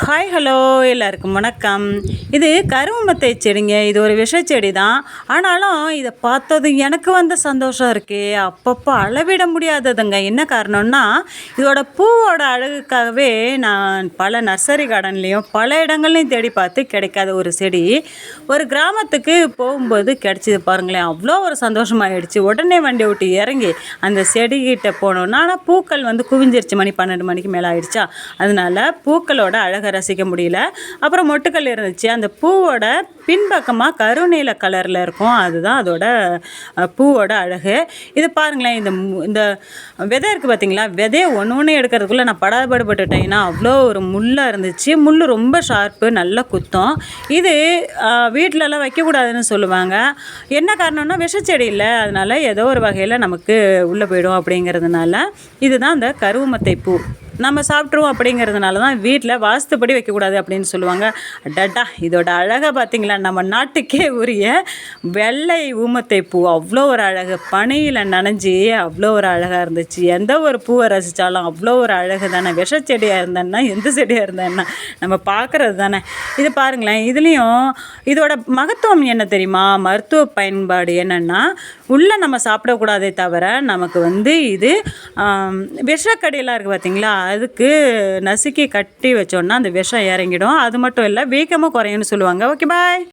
Hi hello எல்லாருக்கும் வணக்கம். இது கருவமத்தை செடிங்க. இது ஒரு விஷச்செடி தான். ஆனாலும் இதை பார்த்தது எனக்கு வந்த சந்தோஷம் இருக்கே அப்பப்போ அளவிட முடியாததுங்க. என்ன காரணம்னா இதோட பூவோட அழகுக்காகவே நான் பல நர்சரி கார்டன்லேயும் பல இடங்கள்லையும் தேடி பார்த்து கிடைக்காத ஒரு செடி ஒரு கிராமத்துக்கு போகும்போது கிடச்சிது பாருங்களேன். அவ்வளோ ஒரு சந்தோஷமாகிடுச்சு. உடனே வண்டி விட்டு இறங்கி அந்த செடிகிட்ட போனோன்னா ஆனால் பூக்கள் குவிஞ்சிருச்சு. மணி 12 மணிக்கு மேலே ஆயிடுச்சா. அதனால பூக்களோட அழகை ரசிக்க முடியல. அப்புறம் மொட்டுக்கள் இருந்துச்சு. அந்த பூவோட பின்பக்கமாக கருநீல கலரில் இருக்கும். அதுதான் அதோட பூவோட அழகு. இது பாருங்களேன். இந்த விதை இருக்குது பார்த்தீங்களா. விதையை ஒன்று எடுக்கிறதுக்குள்ளே நான் படாபடுபட்டுட்டேன். ஏன்னா அவ்வளோ ஒரு முள்ளாக இருந்துச்சு. முள் ரொம்ப ஷார்ப்பு, நல்லா குத்தம். இது வீட்டிலலாம் வைக்கக்கூடாதுன்னு சொல்லுவாங்க. என்ன காரணம்னா விஷச்செடி இல்லை, அதனால் ஏதோ ஒரு வகையில் நமக்கு உள்ளே போயிடும் அப்படிங்கிறதுனால இதுதான் அந்த கருவமத்தை பூ. நம்ம சாப்பிட்ருவோம் அப்படிங்கிறதுனால தான் வீட்டில் வாஸ்துப்படி வைக்கக்கூடாது அப்படின்னு சொல்லுவாங்க. டட்டா இதோட அழகை பார்த்திங்களா. நம்ம நாட்டுக்கே உரிய வெள்ளை ஊமத்தை பூ அவ்வளோ ஒரு அழகு. பனியில் நனைஞ்சி அவ்வளோ ஒரு அழகாக இருந்துச்சு. எந்த ஒரு பூவை ரசித்தாலும் அவ்வளோ ஒரு அழகு தானே. விஷச்செடியாக இருந்தேன்னா எந்த செடியாக இருந்தேன்னா நம்ம பார்க்குறது தானே. இது பாருங்களேன். இதுலேயும் இதோட மகத்துவம் என்ன தெரியுமா? மருத்துவ பயன்பாடு என்னென்னா உள்ளே நம்ம சாப்பிடக்கூடாதே தவிர நமக்கு இது விஷக்கடியெல்லாம் இருக்குது பார்த்திங்களா. அதுக்கு நசுக்கி கட்டி வச்சோன்னா அந்த விஷம் இறங்கிடும். அது மட்டும் இல்லை, வீக்கமும் குறையும்னு சொல்லுவாங்க. ஓகே, பாய்.